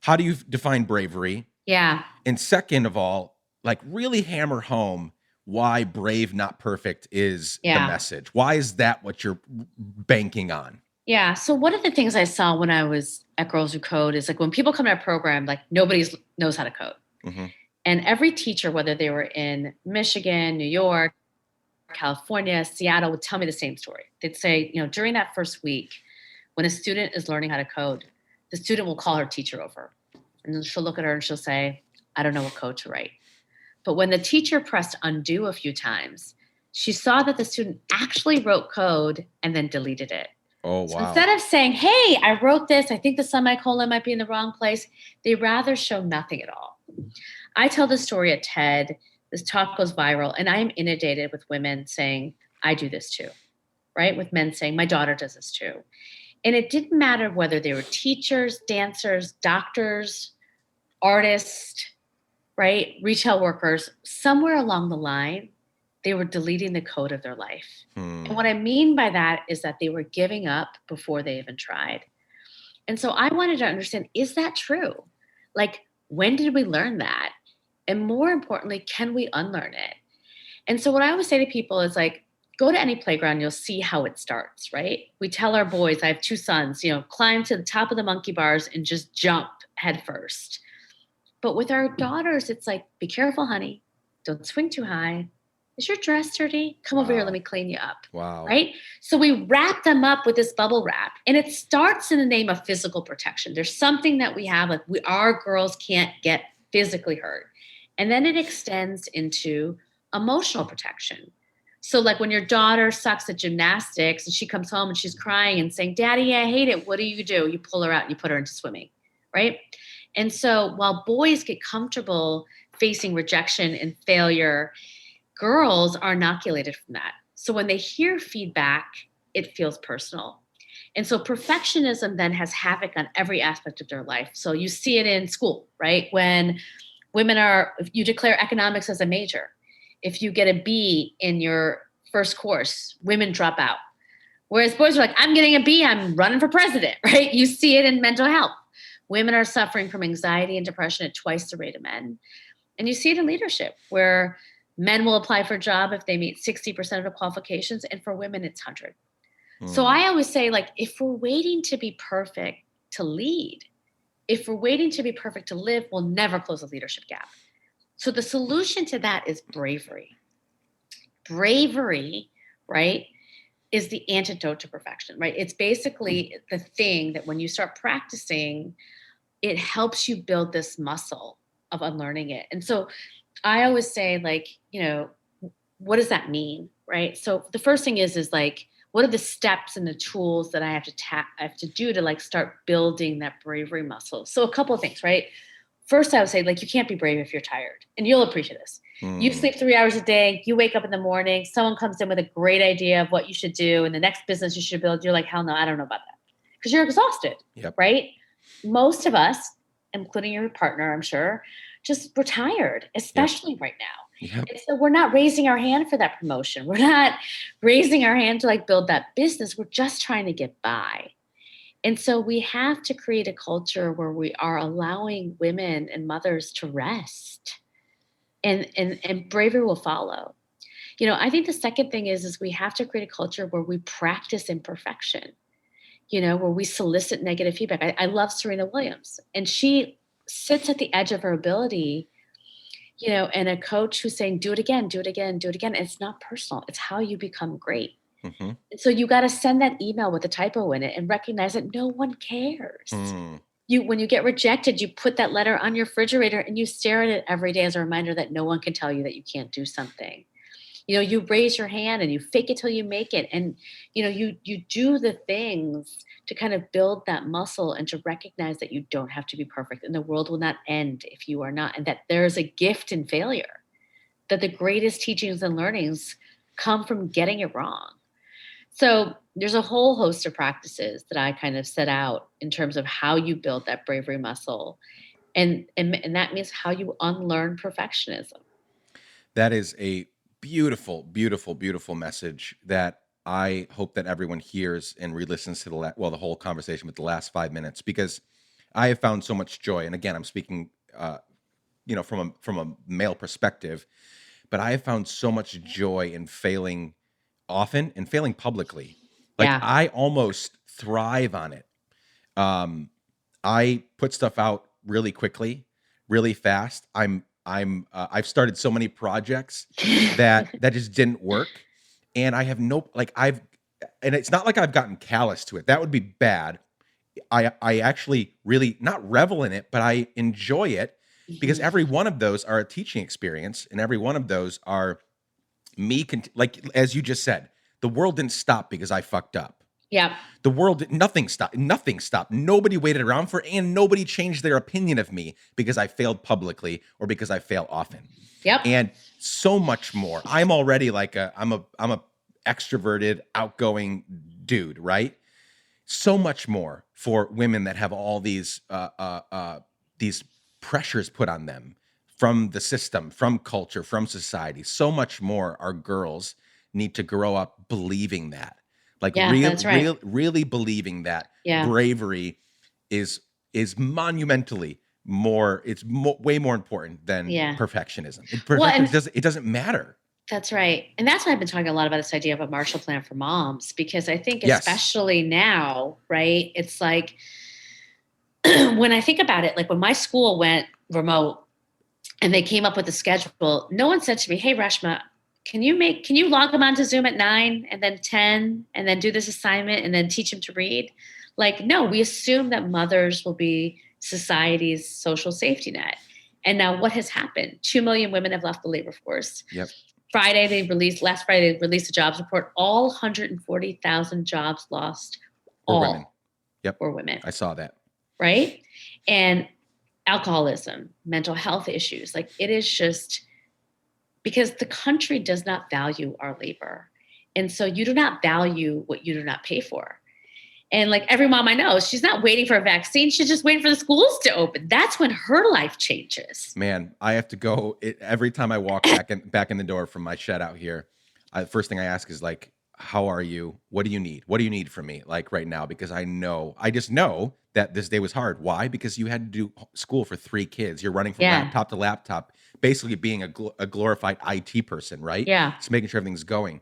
how do you define bravery? Yeah. And second of all, like really hammer home why brave, not perfect is the message. Why is that what you're banking on? Yeah. So one of the things I saw when I was at Girls Who Code is like when people come to our program, like nobody knows how to code. Mm-hmm. And every teacher, whether they were in Michigan, New York, California, Seattle, would tell me the same story. They'd say, during that first week, when a student is learning how to code, the student will call her teacher over. And then she'll look at her and she'll say, I don't know what code to write. But when the teacher pressed undo a few times, she saw that the student actually wrote code and then deleted it. Oh, wow. So instead of saying, hey, I wrote this, I think the semicolon might be in the wrong place, they rather show nothing at all. I tell this story at TED. This talk goes viral, and I am inundated with women saying, I do this too, right? With men saying, my daughter does this too. And it didn't matter whether they were teachers, dancers, doctors, artists, right? Retail workers. Somewhere along the line, they were deleting the code of their life. And what I mean by that is that they were giving up before they even tried. And so I wanted to understand, is that true? Like, when did we learn that? And more importantly, can we unlearn it? And so what I always say to people is like, go to any playground, you'll see how it starts, right? We tell our boys, I have 2 sons, climb to the top of the monkey bars and just jump head first. But with our daughters, it's like, be careful, honey. Don't swing too high. Is your dress dirty? Come over here, let me clean you up. Wow. Right? So we wrap them up with this bubble wrap. And it starts in the name of physical protection. There's something that we have, like our girls can't get physically hurt. And then it extends into emotional protection. So like when your daughter sucks at gymnastics and she comes home and she's crying and saying, Daddy, I hate it. What do? You pull her out and you put her into swimming, right? And so while boys get comfortable facing rejection and failure, girls are inoculated from that. So when they hear feedback, it feels personal. And so perfectionism then has havoc on every aspect of their life. So you see it in school, right? When if you declare economics as a major, if you get a B in your first course, women drop out. Whereas boys are like, I'm getting a B, I'm running for president, right? You see it in mental health. Women are suffering from anxiety and depression at twice the rate of men. And you see it in leadership, where men will apply for a job if they meet 60% of the qualifications, and for women, it's 100. So I always say, like, if we're waiting to be perfect to lead, if we're waiting to be perfect to live, we'll never close the leadership gap. So the solution to that is bravery. Bravery, right, is the antidote to perfection, right? It's basically the thing that when you start practicing, it helps you build this muscle of unlearning it. And so I always say, like, what does that mean, right? So the first thing is like, what are the steps and the tools that I have to do to like start building that bravery muscle? So a couple of things, right? First, I would say, like, you can't be brave if you're tired, and you'll appreciate this. You sleep 3 hours a day, you wake up in the morning, someone comes in with a great idea of what you should do and the next business you should build. You're like, hell no, I don't know about that, because you're exhausted, right? Most of us, including your partner, I'm sure, we're tired, especially right now. And so we're not raising our hand for that promotion. We're not raising our hand to like build that business. We're just trying to get by. And so we have to create a culture where we are allowing women and mothers to rest, and bravery will follow. I think the second thing is we have to create a culture where we practice imperfection. where we solicit negative feedback. I love Serena Williams, and she sits at the edge of her ability, and a coach who's saying, do it again, do it again, do it again. And it's not personal. It's how you become great. Mm-hmm. And so you got to send that email with a typo in it and recognize that no one cares. Mm. When you get rejected, you put that letter on your refrigerator and you stare at it every day as a reminder that no one can tell you that you can't do something. You raise your hand and you fake it till you make it. And, you do the things to kind of build that muscle and to recognize that you don't have to be perfect and the world will not end if you are not. And that there is a gift in failure, that the greatest teachings and learnings come from getting it wrong. So there's a whole host of practices that I kind of set out in terms of how you build that bravery muscle. And that means how you unlearn perfectionism. That is a beautiful, beautiful, beautiful message that I hope that everyone hears and re-listens to the whole conversation with the last 5 minutes, because I have found so much joy. And again, I'm speaking, from a male perspective, but I have found so much joy in failing often and failing publicly. Like Yeah. I almost thrive on it. I put stuff out really quickly, really fast. I've started so many projects that just didn't work, and I have no like I've and it's not like I've gotten callous to it. That would be bad. I actually really not revel in it, but I enjoy it because Mhm. every one of those are a teaching experience, and every one of those are me. Like as you just said, the world didn't stop because I fucked up. Yep. The world, nothing stopped. Nothing stopped. Nobody waited around for, and nobody changed their opinion of me because I failed publicly or because I fail often. Yep. And so much more. I'm already like I'm a extroverted, outgoing dude, right? So much more for women that have all these pressures put on them from the system, from culture, from society. So much more our girls need to grow up believing that. Like Yeah, that's right. really believing that Yeah. bravery is monumentally more. It's way more important than Yeah. perfectionism. Well, and It doesn't matter. that's right. And that's why I've been talking a lot about this idea of a Marshall Plan for moms, because I think Yes. especially now, right? It's like when I think about it, like when my school went remote and they came up with a schedule, no one said to me, "Hey, Reshma, can you log them onto Zoom at 9 and then 10 and then do this assignment and then teach them to read?" Like, no, we assume that mothers will be society's social safety net. And now what has happened? 2 million women have left the labor force. Yep. Last Friday, they released a jobs report, all 140,000 jobs lost, Or women. all Yep. were women, I saw that. right? And alcoholism, mental health issues, like it is just because the country does not value our labor. And so you do not value what you do not pay for. And like every mom I know, she's not waiting for a vaccine. She's just waiting for the schools to open. That's when her life changes. Man, I have to go every time I walk back in the door from my shed out here. First thing I ask is like, "How are you? What do you need? What do you need from me?" Like right now, because I just know that this day was hard. Why? Because you had to do school for 3 kids. You're running from Yeah. laptop to laptop, basically being a glorified IT person, right? Yeah. Just making sure everything's going.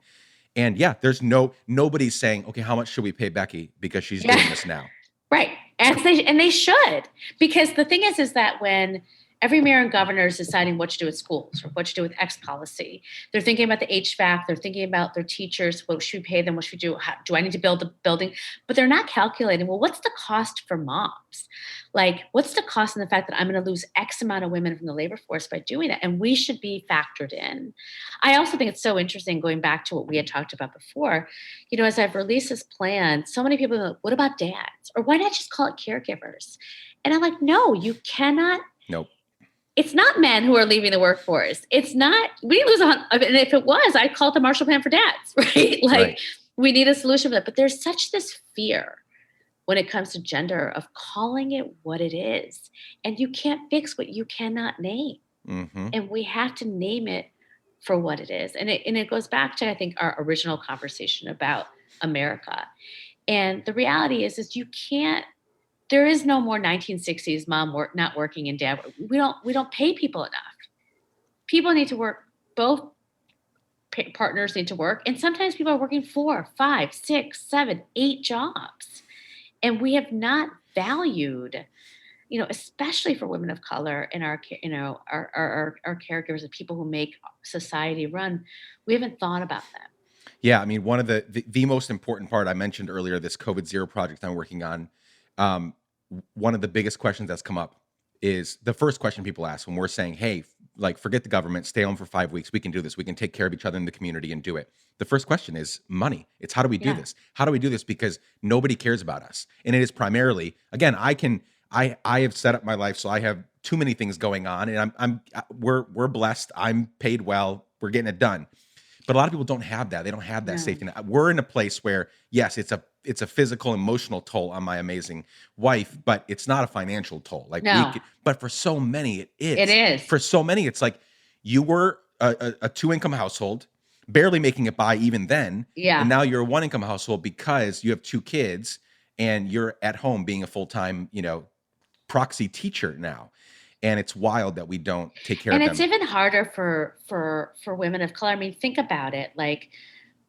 And yeah, there's nobody's saying, "Okay, how much should we pay Becky because she's Yeah. doing this now?" Right. And they should. Because the thing is that when every mayor and governor is deciding what to do with schools or what to do with X policy, they're thinking about the HVAC, they're thinking about their teachers, what should we pay them, what should we do, do I need to build a building? But they're not calculating, well, what's the cost for moms? Like, what's the cost in the fact that I'm going to lose X amount of women from the labor force by doing that? And we should be factored in. I also think it's so interesting going back to what we had talked about before. As I've released this plan, so many people are like, what about dads? Or why not just call it caregivers? And I'm like, no, you cannot. Nope. It's not men who are leaving the workforce. It's not, we lose and if it was, I'd call it the Marshall Plan for dads, right? Like Right. we need a solution for that. But there's such this fear when it comes to gender of calling it what it is. And you can't fix what you cannot name. Mm-hmm. And we have to name it for what it is. And it goes back to, I think, our original conversation about America. And the reality is you can't, there is no more 1960s mom not working and dad. We don't pay people enough. People need to work. Both partners need to work. And sometimes people are working 4, 5, 6, 7, 8 jobs. And we have not valued, especially for women of color and our caregivers, the people who make society run, we haven't thought about them. Yeah, I mean, one of the most important part I mentioned earlier, this COVID zero project I'm working on. Um, One of the biggest questions that's come up is the first question people ask when we're saying, "Hey, like, forget the government, stay home for 5 weeks. We can do this. We can take care of each other in the community and do it." The first question is money. It's how do we do Yeah. this? How do we do this? Because nobody cares about us, and it is primarily, again, I have set up my life so I have too many things going on, and we're blessed. I'm paid well. We're getting it done. But a lot of people don't have that. They don't have that No. safety net. We're in a place where, yes, it's a physical, emotional toll on my amazing wife, but it's not a financial toll. Like No. but for so many, it It is. is. For so many, it's like you were a two-income household, barely making it by even then, and Yeah. now you're a one-income household because you have two kids and you're at home being a full-time, proxy teacher now. And it's wild that we don't take care And of it's them. even harder for women of color. I mean, think about it. Like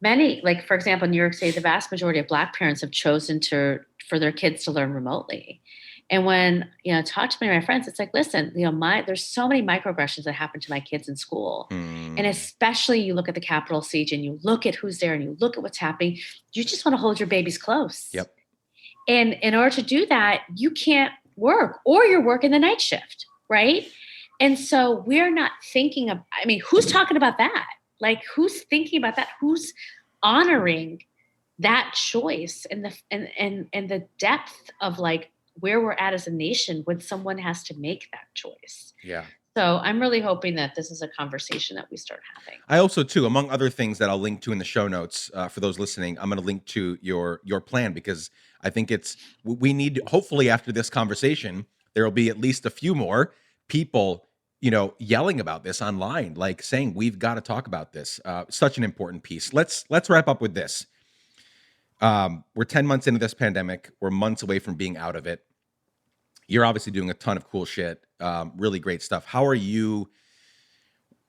many, like for example, in New York City, the vast majority of Black parents have chosen for their kids to learn remotely. And when talk to many of my friends, it's like, listen, there's so many microaggressions that happen to my kids in school, and Mm, especially you look at the Capitol siege and you look at who's there and you look at what's happening. You just want to hold your babies close, yep. and in order to do that, you can't work or you're working the night shift, right? And so we're not thinking of, I mean, who's talking about that? Like, who's thinking about that? Who's honoring that choice and the depth of like where we're at as a nation when someone has to make that choice? Yeah. So I'm really hoping that this is a conversation that we start having. I also too, among other things that I'll link to in the show notes for those listening, I'm going to link to your plan because I think we need. Hopefully, after this conversation, there will be at least a few more people, yelling about this online, like saying we've got to talk about this. Such an important piece. Let's wrap up with this. We're 10 months into this pandemic. We're months away from being out of it. You're obviously doing a ton of cool shit, really great stuff. How are you?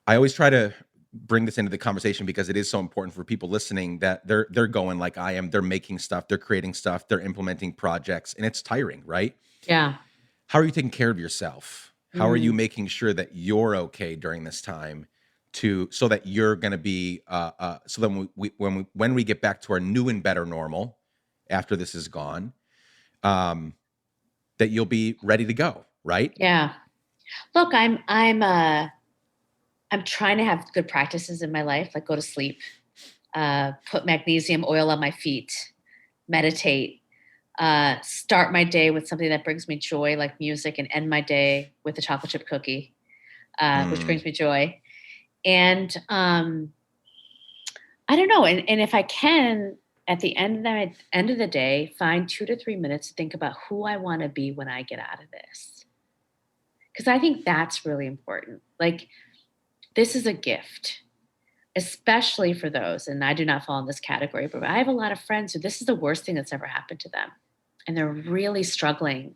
I always try to bring this into the conversation because it is so important for people listening that they're going like I am. They're making stuff, they're creating stuff, they're implementing projects, and it's tiring, right? Yeah. How are you taking care of yourself? How are you Mm. making sure that you're okay during this time so that you're going to be so then when we get back to our new and better normal after this is gone, that you'll be ready to go, right? Yeah. Look, I'm trying to have good practices in my life, like go to sleep, put magnesium oil on my feet, meditate, start my day with something that brings me joy, like music, and end my day with a chocolate chip cookie, which Mm, brings me joy. And I don't know. And if I can, at the end of the day, find 2 to 3 minutes to think about who I want to be when I get out of this, because I think that's really important. Like, this is a gift, especially for those, and I do not fall in this category, but I have a lot of friends who this is the worst thing that's ever happened to them, and they're really struggling.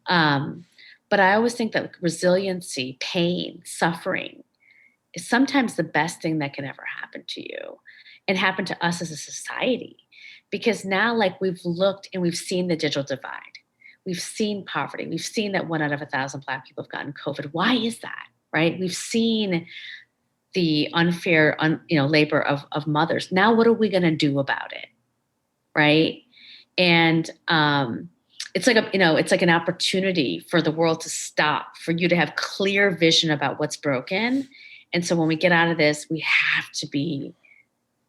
Um, but I always think that resiliency, pain, suffering is sometimes the best thing that can ever happen to you and happen to us as a society. Because now, like, we've looked and we've seen the digital divide. We've seen poverty. We've seen that 1 out of 1,000 Black people have gotten COVID. Why is that? Right? We've seen the unfair, labor of mothers. Now, what are we going to do about it? Right? And it's like it's like an opportunity for the world to stop, for you to have clear vision about what's broken. And so when we get out of this, we have to be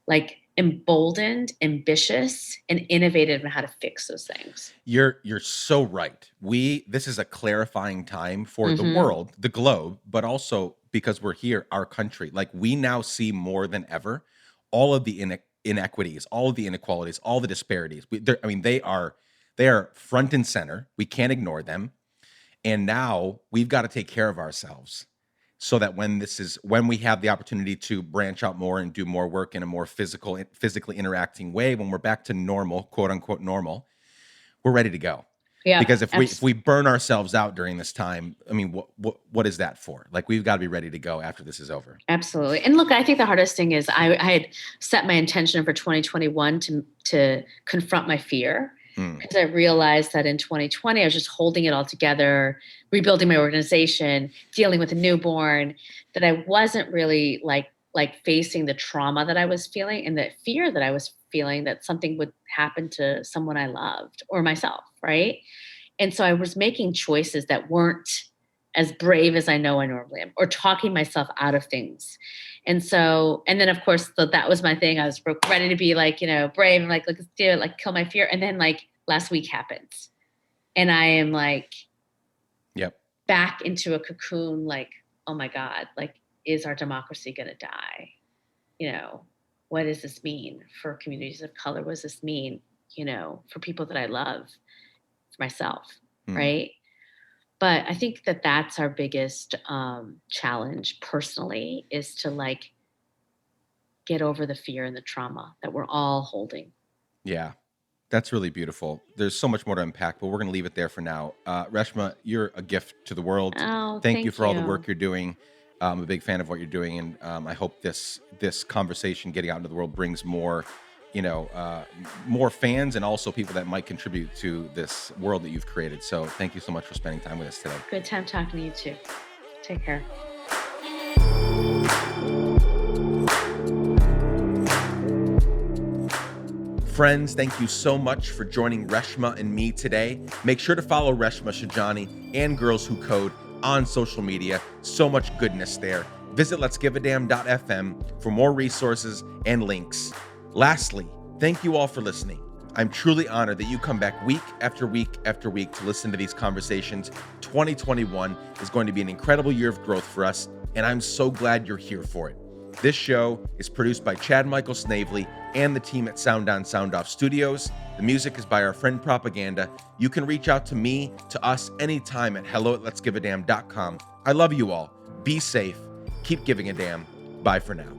like emboldened, ambitious, and innovative in how to fix those things. you're so right. This is a clarifying time for the Hmm. world, the globe, but also because we're here, our country. Like we now see more than ever all of the inequities, all of the inequalities, all the disparities. I mean, they are front and center. We can't ignore them. And now we've got to take care of ourselves so that when we have the opportunity to branch out more and do more work in a more physically interacting way, when we're back to normal, quote unquote normal, we're ready to go. Yeah, Because if we burn ourselves out during this time, I mean, what is that for? Like we've got to be ready to go after this is over. absolutely. And look, I think the hardest thing is I had set my intention for 2021 to confront my fear. Mm. Because I realized that in 2020, I was just holding it all together, rebuilding my organization, dealing with a newborn, that I wasn't really like facing the trauma that I was feeling and the fear that I was feeling that something would happen to someone I loved or myself, right? And so I was making choices that weren't as brave as I know I normally am, or talking myself out of things. And so, and then of course, that was my thing. I was ready to be like, brave and like, let's do it, like kill my fear. And then like last week happens. And I am like Yep. back into a cocoon, like, oh my God, like, is our democracy going to die? What does this mean for communities of color? What does this mean, for people that I love, for myself, Mm. right? But I think that that's our biggest challenge personally, is to like get over the fear and the trauma that we're all holding. Yeah. That's really beautiful. There's so much more to unpack, but we're going to leave it there for now. Reshma, you're a gift to the world. Oh, Thank you thank for all the you. work you're doing. I'm a big fan of what you're doing, and I hope this conversation getting out into the world brings more, more fans and also people that might contribute to this world that you've created. So thank you so much for spending time with us today. Good time talking to you too. Take care. Friends, thank you so much for joining Reshma and me today. Make sure to follow Reshma Saujani and Girls Who Code on social media. So much goodness there. Visit letsgiveadamn.fm for more resources and links. Lastly, thank you all for listening. I'm truly honored that you come back week after week after week to listen to these conversations. 2021 is going to be an incredible year of growth for us, and I'm so glad you're here for it. This show is produced by Chad Michael Snavely and the team at Sound On Sound Off Studios. The music is by our friend Propaganda. You can reach out to me, to us, anytime at hello@letsgiveadamn.com. I love you all. Be safe. Keep giving a damn. Bye for now.